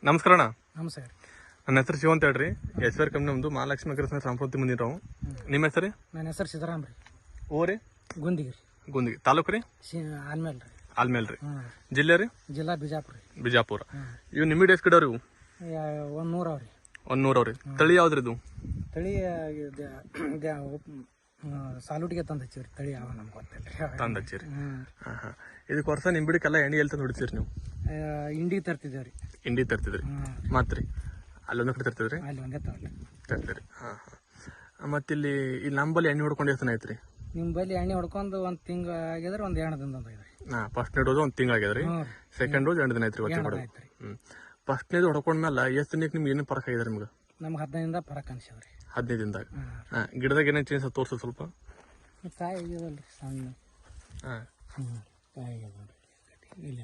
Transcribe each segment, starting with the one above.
ನಮಸ್ಕಾರ ಅಣ್ಣ. ನಮಸ್ಕಾರ. ನನ್ನ ಹೆಸರು ಶಿವ ಅಂತ ಹೇಳ್ರಿ. ಎಸ್ಆರ್ ಕಂಪ್ನಿ ನಮ್ದು ಮಹಾಲಕ್ಷ್ಮಿ ಅಗ್ರಸ್ನ ಸಂಸ್ಕೃತಿ ಮುಂದಿನ ನಾವು. ನಿಮ್ಮ ಹೆಸರು? ನನ್ನ ಹೆಸರು ಸಿದ್ದರಾಮ್ ರೀ. ಓರಿ ಗುಂದಿಗೆ ರೀ. ಗುಂದಿಗೆ ತಾಲೂಕು ರೀ? ಆಲ್ಮೇಲ್ ರೀ. ಆಲ್ಮೇಲ್ ರೀ. ಜಿಲ್ಲೆ ರೀ? ಜಿಲ್ಲಾ ಬಿಜಾಪುರ ರೀ. ಬಿಜಾಪುರ. ಇವು ನಿಮ್ಮಿಡೆ ಎಷ್ಟು ಗಿಡವ್ರಿ? ಇವು 100 ಅವ್ರಿ. 100 ಅವ್ರಿ. ತಳಿ ಯಾವ್ದ್ರಿ ಇದು? ತಳಿ ಸಾಲುಟಿಗೆ ತಂದು ಹಚ್ಚಿವ್ರಿ. ತಳಿ ಯಾವ ನಮ್ಗೆ ಗೊತ್ತಿಲ್ಲ. ತಂದು ಹಚ್ಚಿರಿ. ಇದಕ್ಕೆ ವರ್ಷ ನಿಂಬಿಡಕ್ಕೆಲ್ಲ ಎಣ್ಣೆ ಎಲ್ಲಿ ತಂದು ಹೊಡಿತೀರಿ ನೀವು? ಇಂಡಿಗೆ ತರ್ತಿದ್ದೇವ್ರಿ. ಇಂಡಿ ತರ್ತಿದ್ರಿ ಮಾತ್ರಿ? ಅಲ್ಲೊಂದು ಕಡೆ ತರ್ತಿದ್ರಿ? ಅಲ್ಲಿ ಒಂದೇ ತರ್ತೀರಿ. ಮತ್ತೆ ಇಲ್ಲಿ ನಂಬಲ್ಲಿ ಎಣ್ಣೆ ಹೊಡ್ಕೊಂಡು ಎಷ್ಟು ಐತ್ರಿ? ನಿಮ್ಮ ಬಲ್ಲಿ ಎಣ್ಣೆ ಹೊಡ್ಕೊಂಡು 1 ತಿಂಗಳು ಆಗಿದ್ರೆ 1 2 ದಿನ ಐತ್ರಿ. ಫಸ್ಟ್ನೇ ಡೋಸ್ 1 ತಿಂಗಳು ಆಗ್ಯದ್ರಿ. ಸೆಕೆಂಡ್ ಡೋಸ್ 2 ದಿನ ಐತ್ರಿ. ಫಸ್ಟ್ನೇದು ಹೊಡ್ಕೊಂಡ್ಮೇಲೆ ಎಷ್ಟು ದಿನಕ್ಕೆ ನಿಮ್ಗೆ ಏನೇನು ಫರಕ್ ಆಗಿದ್ರೆ ನಿಮ್ಗೆ? ನಮ್ಗೆ 15 ದಿನದಾಗ ಫರಕ್ ಅನ್ಸವ್ರಿ. 15 ದಿನದಾಗ. ಗಿಡದಾಗ ಏನೇನು ಚೇಂಜ್ ತೋರ್ಸೋದು ಸ್ವಲ್ಪ? ಕಾಯಿ ಆಗ್ಯದಲ್ರಿ ಸಣ್ಣ. ಕಾಯಿ ಆಗ್ಯದ ಇಲ್ಲಿ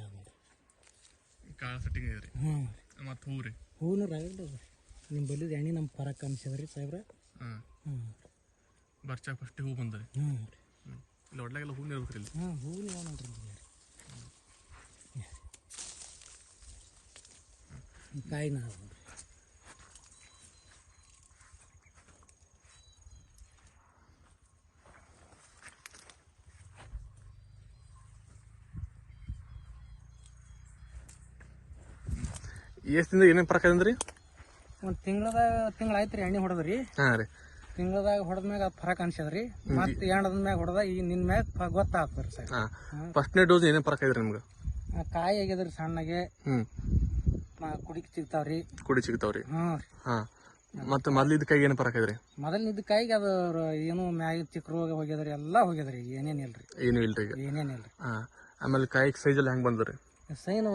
ಕಾಳು ಸೆಟ್ಟಿಂಗ್ ಆಗ್ಯದ್ರಿ. ಮತ್ತು ಹೂ ರೀ? ಹೂನು ರಾಗಿಲ್ಲ. ನಿಮ್ಮ ಬಲ್ಲಿದ ಎಣ್ಣೆ ನಮ್ಗೆ ಫರಕ್ ಅನ್ಸದ್ರಿ ಸಾಹೇಬ್ರ. ಬರ್ಚಾಗ ಫಸ್ಟ್ ಹೂ ಬಂದ್ರಿ. ಇಲ್ಲಿ ಒಡ್ಲಾಗೆಲ್ಲ ಹೂ ಇರ್ಬೇಕ್ರಿ ಇಲ್ಲಿ. ಹೂವು ಯಾವ ನೋಡ್ರಿ. ಕಾಯಿ ನಾವು ಎಷ್ಟು ದಿನದಾಗ ಏನೇನು ಫರಕ್ ಅದಂದ್ರಿ? 1 ತಿಂಗಳು ಆಯ್ತು ರೀ ಎಣ್ಣೆ ಹೊಡೆದ್ರಿ. ರೀ. ತಿಂಗಳದಾಗ ಹೊಡೆದ್ಮ್ಯಾಗ ಅದು ಫರಕ್ ಅನ್ಸದ್ರಿ. ಮತ್ತೆ ಎಂಡದ ಮ್ಯಾಗ ಹೊಡೆದ ಈಗ ನಿನ್ ಮ್ಯಾಗ ಗೊತ್ತಾಗ್ತದ್ರಿ ಸರ್. ಫಸ್ಟ್ನೇ ಡೋಸ್ ಏನೇನು ಫರಕ್ ಆಗಿದ್ರಿ ನಿಮ್ಗೆ? ಕಾಯಿ ಆಗ್ಯದ್ರಿ ಸಣ್ಣಗೆ. ಕುಡಿಕ್ ಸಿಗ್ತಾವ್ರಿ. ಕುಡಿ ಸಿಗ್ತಾವ್ರಿ. ಮತ್ತೆ ಮೊದ್ಲಿದ್ದ ಕಾಯಿಗೆ ಏನು ಫರಕ್ ಆಗಿದ್ರಿ? ಮೊದಲಿದ್ದ ಕಾಯಿಗೆ ಅದು ಏನು ಮ್ಯಾಗ ಚಿಕ್ಕ ರೋಗ ಹೋಗ್ಯದ್ರಿ. ಎಲ್ಲ ಹೋಗ್ಯದ್ರಿ. ಏನೇನಿಲ್ರಿ. ಏನು ಇಲ್ರಿ ಈಗ? ಏನೇನಿಲ್ರಿ. ಆಮೇಲೆ ಕಾಯಿಗೆ ಸೈಜ್ ಎಲ್ಲ ಹೆಂಗ್ ಬಂದ್ರಿ? ಸೈನ್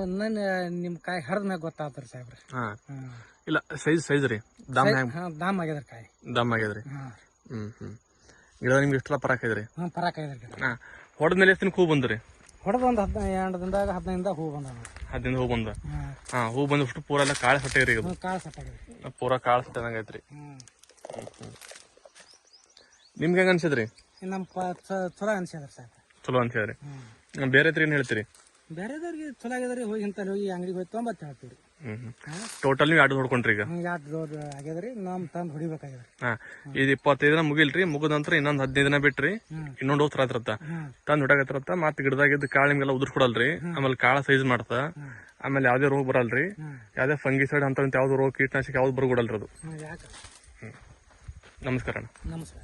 ನಿಮ್ ಕಾಯಿ ಹರಿದ ಮ್ಯಾಗ ಗೊತ್ತಾಗ್ತರಿ ಸಾಹೇಬ್ರಿ. ಇಲ್ಲ ಸೈಜ್ ರೀ. ದಾಮ್ ದಾಮ್ ಆಗ್ಯದ್ರಿ ಕಾಯಿ. ದಾಮ್ ಆಗ್ಯದ್ರಿ. ಗಿಡ ನಿಮ್ಗೆ ಎಷ್ಟೆಲ್ಲ ಫರಕ್ ಆಗಿದ್ರಿ? ಫರಕ್ ಆಗ್ಯದ್ರಿ. ಹೊಡೆದ್ಮೇಲೆ ಎಷ್ಟು ದಿನ ಹೂ ಬಂದ್ರಿ? ಹೊಡೆದ ಒಂದು 2 ದಿನದಾಗ 15 ದಿನದಾಗ ಹೂ ಬಂದ. 15 ಹೂ ಬಂದ. ಹೂ ಬಂದಷ್ಟು ಪೂರ ಎಲ್ಲ ಕಾಳು ಸಟ್ಟಾಗ್ರಿ. ಕಾಳು ಸಟ್ಟಾಗ್ರಿ. ಪೂರ ಕಾಳು ಸಟ್ಟಂಗ ಐತ್ರಿ. ನಿಮ್ಗೆ ಹೆಂಗ ಅನ್ಸಿದ್ರಿ? ನಮ್ ಚಲೋ ಅನ್ಸದ್ರಿ ಸಾಹೇಬ್. ಚಲೋ ಅನ್ಸಿದ್ರಿ. ಬೇರೆ ಏನ್ ಹೇಳ್ತೀರಿ? ಬೇರೆದವ್ರಿಗೆ ಚಲೋ ಆಗ್ಯದ್ರಿ. ಹೋಗಿ ಇಂತಲ್ಲಿ ಹೋಗಿ ಅಂಗಡಿಗೆ ಹೋಗಿ ತೊಂಬತ್ತು ಹೇಳ್ತೀವಿ. ಟೋಟಲ್ ನೀವು 2 ಹೊಡ್ಕೊಂಡ್ರಿ ಈಗ? 2 ಡೋಸ್ ಆಗ್ಯದ್ರಿ. ನಮ್ ತಂದು ಹೊಡಿಬೇಕಾಗ್ಯದ್ರಿ. ಇದು 25 ದಿನ ಮುಗಿಲ್ರಿ. ಮುಗಿದ ನಂತರ ಇನ್ನೊಂದು 15 ದಿನ ಬಿಟ್ರಿ ಇನ್ನೊಂದು ಡೋಸ್ ರಾತ್ರತ್ತ ತಂದು ಹೊಡಕತ್ರತ್ತ. ಮತ್ತೆ ಗಿಡದಾಗಿದ್ದ ಕಾಳು ನಿಮ್ಗೆಲ್ಲ ಉದುರ್ ಕೊಡಲ್ರಿ. ಆಮೇಲೆ ಕಾಳ ಸೈಜ್ ಮಾಡ್ತ. ಆಮೇಲೆ ಯಾವ್ದೇ ರೋಗ ಬರಲ್ರಿ. ಯಾವ್ದೇ ಫಂಗಿಸೈಡ್ ಅಂತ ಯಾವ್ದು ರೋಗ ಕೀಟನಾಶಕ ಯಾವ್ದು ಬರಗೊಡಲ್ರಿ ಅದು. ಯಾಕೆ? ನಮಸ್ಕಾರ. ನಮಸ್ಕಾರ.